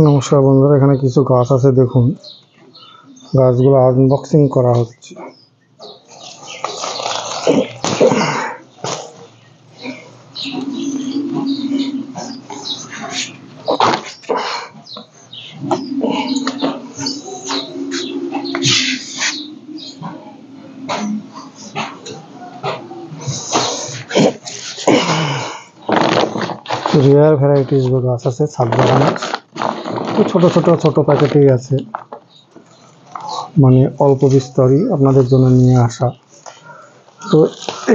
নমস্কার বন্ধুরা, এখানে কিছু গাছ আছে, দেখুন গাছগুলো আনবক্সিং করা হচ্ছে। রেয়ার ভ্যারাইটিস গাছ আছে ছাদ বাগানে, ছোট প্যাকেটেই আছে, মানে অল্প বিস্তরই আপনাদের জন্য নিয়ে আসা। তো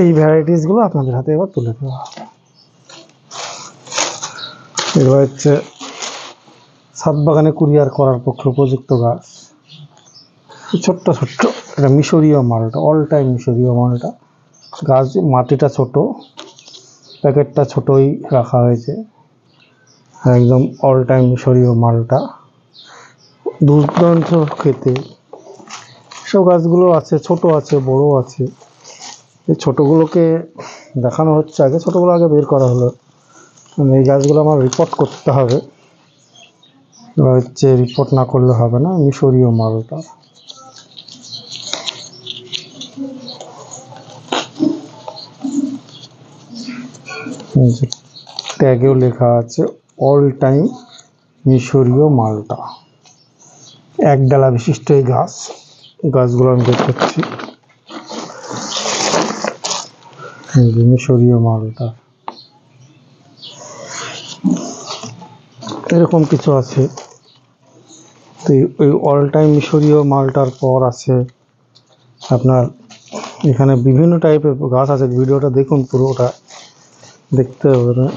এই ভ্যারাইটিসগুলো আপনাদের হাতে এবার তুলে দেওয়া। এগুলো হচ্ছে ছাদ বাগানে কুরিয়ার করার পক্ষে উপযুক্ত গাছ। ছোট্ট এটা মিশরীয় মালটা, অল টাইম মিশরীয় মালটা গাছ। মাটিটা ছোট, প্যাকেটটা ছোটই রাখা হয়েছে, একদম অল টাইম মিশরীয় মালটা, দুর্দান্ত খেতে। সব গাছগুলো আছে, ছোট আছে, বড় আছে। এই ছোটগুলোকে দেখানো হচ্ছে, আগে ছোটগুলো আগে বের করা হলো। এই গাছগুলো আমার রিপোর্ট করতে হবে, হচ্ছে রিপোর্ট না করলে হবে না। মিশরীয় মালটা ট্যাগেও লেখা আছে অল টাইম মিশরীয় মালটা। এক ডালা বিশিষ্ট এই গাছগুলো আমি দেখাচ্ছি। মিশরীয় মালটা এরকম কিছু আছে। তো ওই অল টাইম মিশরীয় মালটার পর আছে আপনার এখানে বিভিন্ন টাইপের গাছ আছে। ভিডিওটা দেখুন, পুরোটা দেখতে হবে না।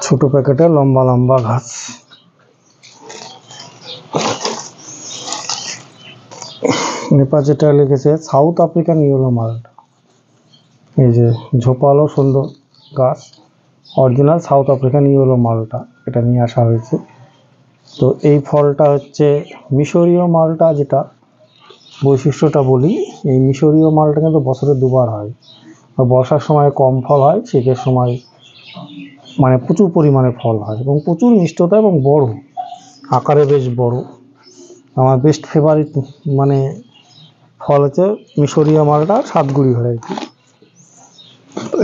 ছোট প্যাকেটে লম্বা লম্বা গাছ। নেপা যেটা লিখেছে সাউথ আফ্রিকান ইয়েলো মালটা, এই যে ঝোপালো সুন্দর গাছ, অরিজিনাল সাউথ আফ্রিকান ইয়েলো মালটা, এটা নিয়ে আসা হয়েছে। তো এই ফলটা হচ্ছে মিশরীয় মালটা। যেটা বৈশিষ্ট্যটা বলি, এই মিশরীয় মালটা কিন্তু বছরে দুবার হয়। বর্ষার সময় কম ফল হয়, শীতের সময় মানে প্রচুর পরিমাণে ফল হয় এবং প্রচুর মিষ্টতা এবং বড় আকারে, বেশ বড়। আমার বেস্ট ফেভারিট মানে ফল হচ্ছে মিশরীয় মালটা, সাতগুড়ি ভ্যারাইটি।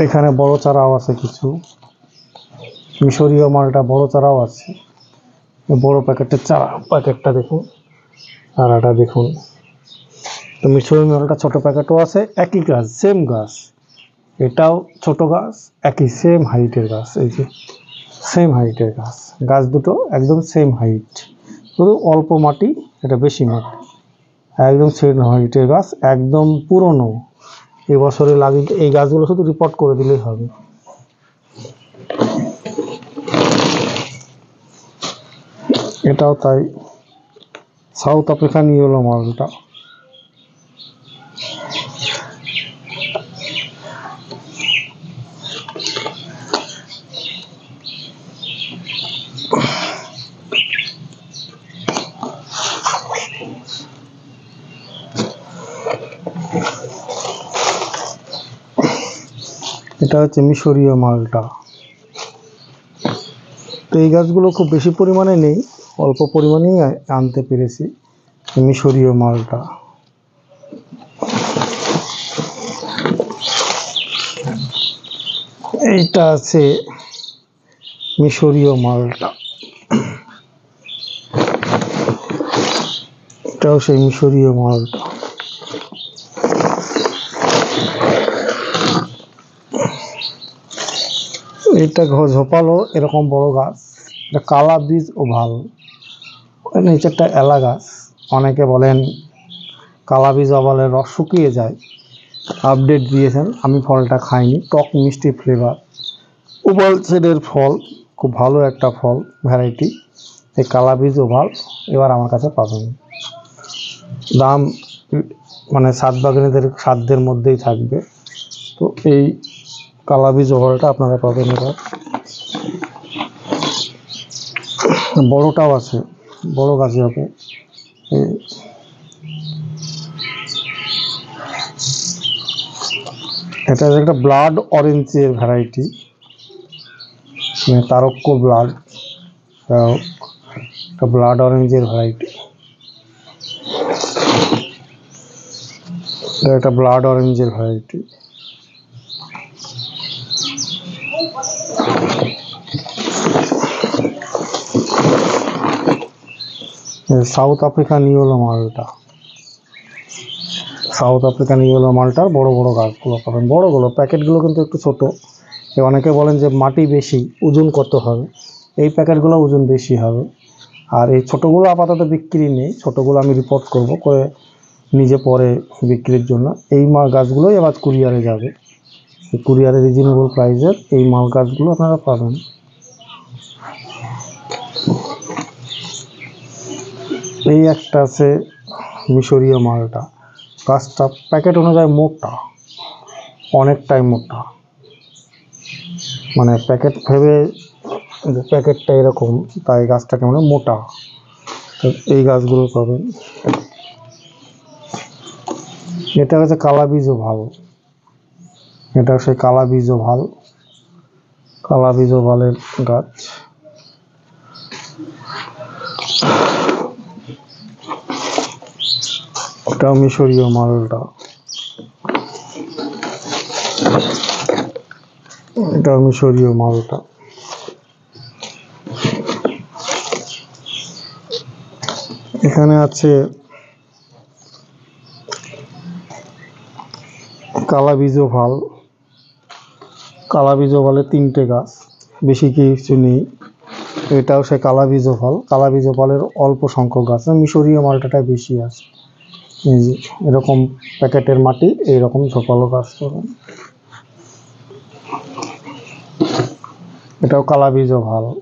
এখানে বড় চারাও আছে কিছু, মিশরীয় মালটা বড় চারাও আছে। বড় প্যাকেটের চারা, প্যাকেটটা দেখুন, চারাটা দেখুন। তো মিশরীয় মালটা ছোট প্যাকেটও আছে, একই গাছ, সেম গাছ। এটাও ছোট গাছ, একই সেম হাইটের গাছ। এই যে সেম হাইটের গাছ দুটো একদম সেম হাইট, শুধু অল্প মাটি, এটা বেশি মাটি। একদম সেম হাইটের গাছ, একদম পুরনো, এবছরে লাগিয়ে। এই গাছগুলো শুধু রিপোর্ট করে দিলেই হবে। এটাও তাই, সাউথ আফ্রিকান ইয়েলো মালটা। এটা হচ্ছে মিশরীয় মালটা। তো এই গাছগুলো খুব বেশি পরিমাণে নেই, অল্প পরিমাণেই আনতে পেরেছি। মিশরীয় মালটা এইটা আছে, মিশরীয় মালটা, এটাও সেই মিশরীয় মালটা। এইটা ঝোপালো এরকম বড় গাছ, এটা কালা বীজ ওভাল। নিচেরটা এলা গাছ। অনেকে বলেন কালা বীজ ওভালের রস শুকিয়ে যায়, আপডেট দিয়েছেন। আমি ফলটা খাইনি, টক মিষ্টি ফ্লেভার, ওভাল শেডের ফল, খুব ভালো একটা ফল ভ্যারাইটি। এই কালা বীজ ওভাল এবার আমার কাছে পাবেন। দাম মানে সাত বাগানীদের সাধ্যের মধ্যেই থাকবে। তো এই কালা বীজ ওভালটা আপনারা পাবেন। এবার বড়টাও আছে, বড় গাছে হবে। এটা একটা ব্লাড অরেঞ্জের ভ্যারাইটি, মানে তারক্য ব্লাড, একটা ব্লাড অরেঞ্জের ভ্যারাইটি। একটা ব্লাড অরেঞ্জের ভ্যারাইটি। সাউথ আফ্রিকান ইয়েলো মালটা, সাউথ আফ্রিকান ইয়েলো মালটার বড় বড় গাছগুলো পাবেন, বড়গুলো। প্যাকেটগুলো কিন্তু একটু ছোট। অনেকে বলেন যে মাটি বেশি, ওজন কত হবে? এই প্যাকেটগুলো ওজন বেশি হবে। আর এই ছোটোগুলো আপাতত বিক্রি নেই, ছোটোগুলো আমি রিপোর্ট করব করে নিজে পরে বিক্রির জন্য। এই মাল গাছগুলোই আবার কুরিয়ারে যাবে, কুরিয়ারে রিজনেবল প্রাইসের এই মাল গাছগুলো আপনারা পাবেন। এই একটা আছে মিশরীয় মালটা, গাছটা প্যাকেট অনুযায়ী মোটা, অনেকটাই মোটা, মানে প্যাকেট ভেবে প্যাকেটটা এরকম, তাই গাছটা কেমন মোটা। তো এই গাছগুলো পাবেন। এটা হচ্ছে কালা বীজও ভাল, এটা সেই কালা বীজও ভাল, কালা বীজও ভালের গাছ। এটাও মিশরীয় মালটা, এটাও মিশরীয় মালটা। এখানে আছে কালা বীজও ভাল, কালা বীজও ভালে 3টে গাছ, বেশি কিছু নেই। এটাও সে কালা বীজও ফল, কালা বীজও ফলের অল্প সংখ্যক গাছ, মিশরীয় মালটাটা বেশি আছে। এই যে এরকম প্যাকেটের মাটি, এইরকম ঝোপালো গাছ পাবেন। এটাও কালা বীজও ভালো,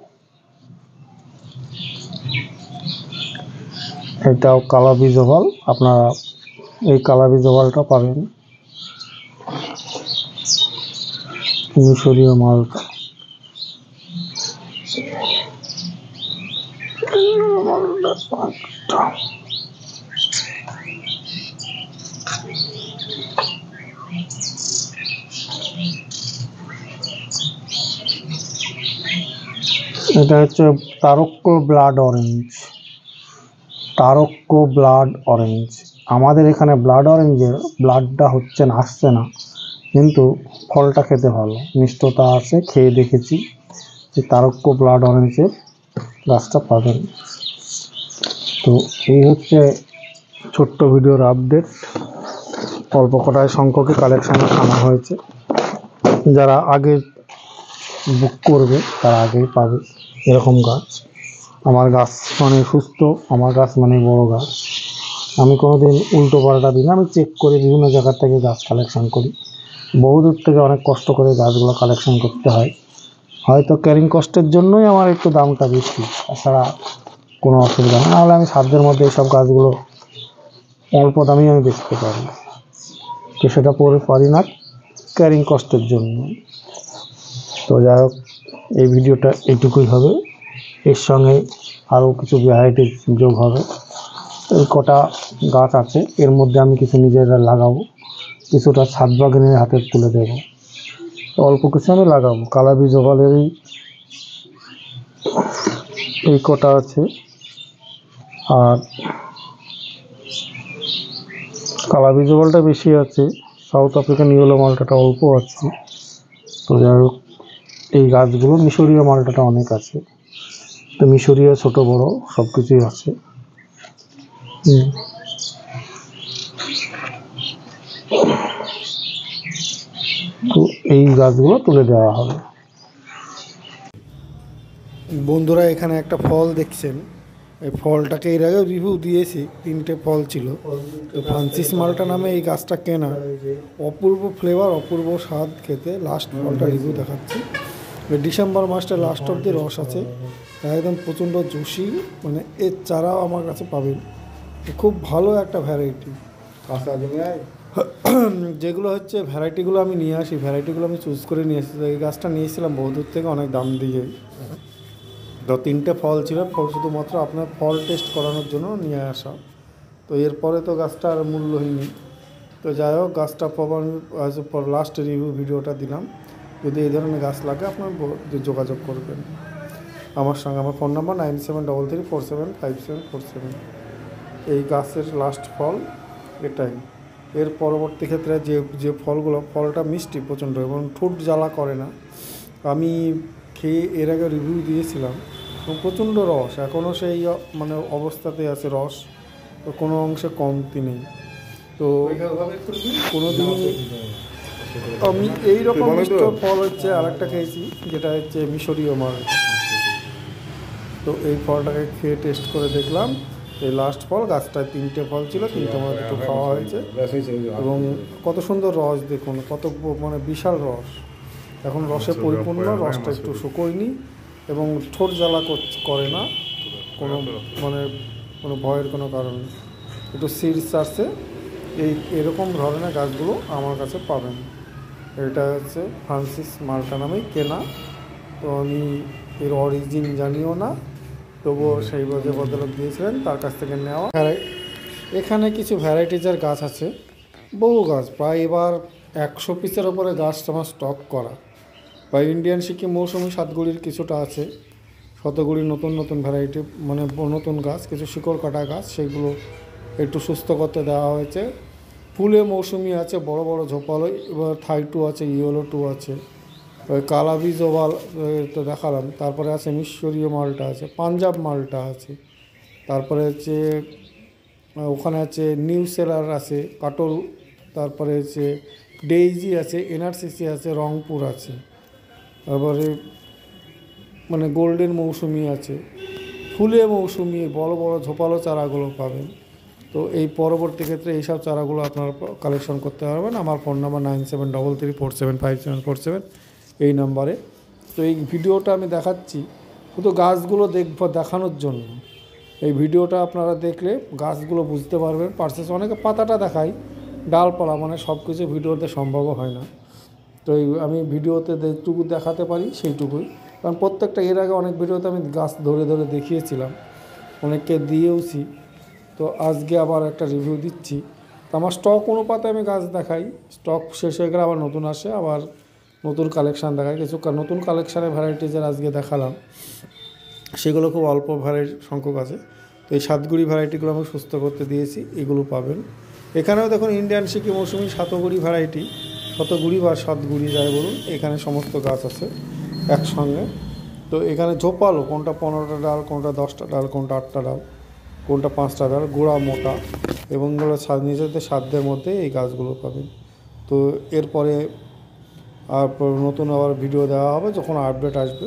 এটাও কালা বীজও ফল, আপনারা এই কালা বীজও ফলটা পাবেন। মিশরীয় মালটা, এটা হচ্ছে তারক্য ব্লাড অরেঞ্জ, তারক্য ব্লাড অরেঞ্জ। আমাদের এখানে ব্লাড অরেঞ্জের ব্লাডটা হচ্ছে না, আসছে না, কিন্তু ফলটা খেতে ভালো, মিষ্টতা আছে, খেয়ে দেখেছি। যে তারক্য ব্লাড অরেঞ্জের গাছটা পাবেন। তো এই হচ্ছে ছোট্ট ভিডিওর আপডেট, অল্প কটায় সংখ্যকে কালেকশানে আনা হয়েছে। যারা আগে বুক করবে তারা আগেই পাবে এরকম গাছ। আমার গাছ মানে সুস্থ, আমার গাছ মানে বড় গাছ। আমি কোনোদিন উল্টো পাল্টা দিই না, আমি চেক করে বিভিন্ন জায়গা থেকে গাছ কালেকশান করি। বহুদূর থেকে অনেক কষ্ট করে গাছগুলো কালেকশান করতে হয়, হয়তো ক্যারিং কস্টের জন্যই আমার একটু দামটা বেশি, তাছাড়া কোনো অসুবিধা না। নাহলে আমি সাধ্যের মধ্যে এইসব গাছগুলো অল্প দামেই আমি বেচতে পারি, তো সেটা পরে পারি না ক্যারিং কস্টের জন্য। তো যাই হোক, এই ভিডিওটা এইটুকুই হবে, এর সঙ্গে আরও কিছু ভ্যারাইটি যোগ হবে। এই কটা গাছ আছে, এর মধ্যে আমি কিছু নিজেরা লাগাবো, কিছুটা ছাদ বাগানের হাতে তুলে দেবো, অল্প কিছু আমি লাগাবো। কালা বীজ ফলের এই কটা আছে, আর কালা বীজ ফলটা বেশি আছে, সাউথ আফ্রিকান ইয়েলো মালটাটা অল্প আছে। তো যাই হোক, এই গাছগুলো মিশরীয় মালটাটা অনেক আছে, তো মিশরীয় ছোট বড় সব কিছুই আছে। তো এই গাছগুলো তুলে দেওয়া হবে। বন্ধুরা, এখানে একটা ফল দেখছেন, এই ফলটাকে এর আগে রিভিউ দিয়েছি, 3টে ফল ছিল। তো ফ্রান্সিস মালটা নামে এই গাছটা কেনা, অপূর্ব ফ্লেভার, অপূর্ব স্বাদ খেতে। লাস্ট ফলটা রিভিউ দেখাচ্ছি। ডিসেম্বর মাসটা লাস্ট অব্দি রস আছে, একদম প্রচণ্ড জুসি, মানে এর চারাও আমার কাছে পাবেন। খুব ভালো একটা ভ্যারাইটি। যেগুলো হচ্ছে ভ্যারাইটিগুলো আমি নিয়ে আসি, ভ্যারাইটিগুলো আমি চুজ করে নিয়ে আসি। এই গাছটা নিয়েছিলাম বহুদূর থেকে, অনেক দাম দিয়ে। তো 3টে ফল ছিল, ফল শুধুমাত্র আপনার ফল টেস্ট করানোর জন্য নিয়ে আসা। তো এরপরে তো গাছটা আর মূল্যহীন, তো যাই হোক, গাছটা লাস্ট রিভিউ ভিডিওটা দিলাম। যদি এই ধরনের গাছ লাগে আপনার যোগাযোগ করবেন আমার সঙ্গে। আমার ফোন নাম্বার 9733475747। এই গাছের লাস্ট ফল এটাই। এর পরবর্তী ক্ষেত্রে যে ফলটা মিষ্টি প্রচণ্ড এবং ঠোঁট জ্বালা করে না। আমি খেয়ে এর আগে রিভিউ দিয়েছিলাম এবং প্রচণ্ড রস, এখনও সেই মানে অবস্থাতে আছে, রস কোনো অংশে কমতি নেই। তো কোনো দিন আমি এইরকম ফল হচ্ছে আরেকটা খেয়েছি, যেটা হচ্ছে মিশরীয় মাল। তো এই ফলটাকে খেয়ে টেস্ট করে দেখলাম, এই লাস্ট ফল। গাছটায় 3টে ফল ছিল, 3টে আমার একটু খাওয়া হয়েছে এবং কত সুন্দর রস দেখুন, কত মানে বিশাল রস। এখন রসে পরিপূর্ণ, রসটা একটু শুকোয়নি এবং ঠোঁট জ্বালা করে না, কোনো মানে কোনো ভয়ের কোনো কারণ নেই। একটু সিডস আছে, এরকম ধরনের গাছগুলো আমার কাছে পাবেন। এটা হচ্ছে ফ্রান্সিস মাল্টা নামেই কেনা। তো আমি এর অরিজিন জানিও না, তবুও সেই যে ভদ্রলোক দিয়েছিলেন তার কাছ থেকে নেওয়া। এখানে কিছু ভ্যারাইটিজের গাছ আছে, বহু গাছ, প্রায় এবার 100 পিসের ওপরে গাছ আমার স্টক করা। বা ইন্ডিয়ান সিকিম মৌসুমি সাতগুড়ির কিছুটা আছে, শতগুড়ির নতুন নতুন ভ্যারাইটি, মানে নতুন গাছ, কিছু শিকড় কাটা গাছ, সেগুলো একটু সুস্থ করতে দেওয়া হয়েছে। ফুলে মৌসুমি আছে, বড় বড় ঝোপালো, এবার থাই2 আছে, ইয়েলো2 আছে, ওই কালাবীজ ওভাল তো দেখালাম। তারপরে আছে মিশরীয় মালটা আছে, পাঞ্জাব মালটা আছে, তারপরে হচ্ছে ওখানে আছে নিউ সেলার আছে, কাটল, তারপরে হচ্ছে ডেইজি আছে, এনআরসিসি আছে, রংপুর আছে, তারপরে মানে গোল্ডেন মৌসুমি আছে, ফুলে মৌসুমি বড় বড় ঝোপালো চারাগুলো পাবেন। তো এই পরবর্তী ক্ষেত্রে এইসব চারাগুলো আপনারা কালেকশন করতে পারবেন। আমার ফোন নাম্বার 9733475747 এই নাম্বারে। তো এই ভিডিওটা আমি দেখাচ্ছি শুধু গাছগুলো দেখানোর জন্য। এই ভিডিওটা আপনারা দেখলে গাছগুলো বুঝতে পারবেন। অনেকে পাতাটা দেখায়, ডালপালা, মানে সব কিছু ভিডিওতে সম্ভব হয় না। তো আমি ভিডিওতে যেটুকু দেখাতে পারি সেইটুকুই, কারণ প্রত্যেকটা এর আগে অনেক ভিডিওতে আমি গাছ ধরে ধরে দেখিয়েছিলাম, অনেককে দিয়েওছি। তো আজকে আবার একটা রিভিউ দিচ্ছি। তো আমার স্টক অনুপাতে আমি গাছ দেখাই, স্টক শেষ হয়ে গেলে আবার নতুন আসে, আবার নতুন কালেকশান দেখাই। কিছু নতুন কালেকশানের ভ্যারাইটিজের আজকে দেখালাম, সেগুলো খুব অল্প সংখ্যক আছে। তো এই সাতগুড়ি ভ্যারাইটিগুলো আমি সুস্থ করতে দিয়েছি, এগুলো পাবেন। এখানেও দেখুন ইন্ডিয়ান সিকিম মৌসুমি শতগুড়ি ভ্যারাইটি, শতগুড়ি বা সাতগুড়ি যাই বলুন, এখানে সমস্ত গাছ আছে একসঙ্গে। তো এখানে ঝোপালো, কোনটা 15টা ডাল, কোনটা 10টা ডাল, কোনটা 8টা ডাল, কোনটা 5টা ডাল, গোড়া মোটা, এবং এগুলো নিজেদের সাধ্যের মধ্যে এই গাছগুলো পাবেন। তো এরপরে আর নতুন আবার ভিডিও দেওয়া হবে যখন আপডেট আসবে।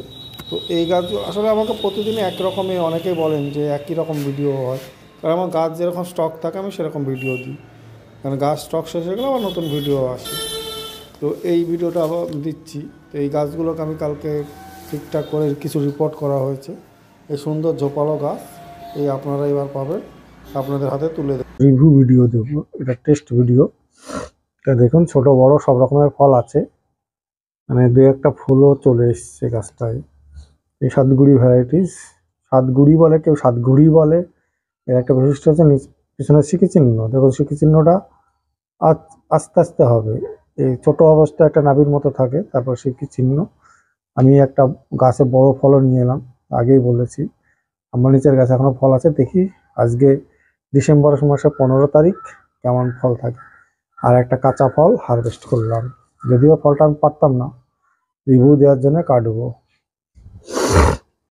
তো এই গাছ আসলে আমাকে প্রতিদিনই একরকমই, অনেকেই বলেন যে একই রকম ভিডিও হয়, কারণ আমার গাছ যেরকম স্টক থাকে আমি সেরকম ভিডিও দিই, কারণ গাছ স্টক শেষ হয়ে গেলে আবার নতুন ভিডিও আসে। তো এই ভিডিওটা আবার দিচ্ছি। তো এই গাছগুলোকে আমি কালকে ঠিকঠাক করে কিছু রিপোর্ট করা হয়েছে। এই সুন্দর ঝোপালো গাছ এই আপনারা এবার পাবেন, আপনাদের হাতে তুলে দেব। রিভিউ ভিডিও দেবো, এটা টেস্ট ভিডিও। এটা দেখুন, ছোট বড় সব রকমের ফল আছে, মানে দু একটা ফুলও চলে এসছে গাছটায়। এই সাতগুড়ি ভ্যারাইটিস, সাতগুড়ি বলে, কেউ সাতগুড়ি বলে। এর একটা বৈশিষ্ট্য হচ্ছে পিছনে সিকি চিহ্ন, দেখুন সিকি চিহ্নটা আস্তে আস্তে হবে, এই ছোট অবস্থায় একটা নাভির মতো থাকে, তারপর সিকি চিহ্ন। আমি একটা গাছে বড় ফলও নিয়ে এলাম, আগেই বলেছি। আমার নিচের গাছে এখনো ফল আছে, দেখি আজকে ডিসেম্বর মাসের 15 তারিখ কেমন ফল থাকে। আর একটা কাঁচা ফল হারভেস্ট করলাম, যদিও ফলটা আমি পারতাম না, রিভিউ দেওয়ার জন্য কাটবো।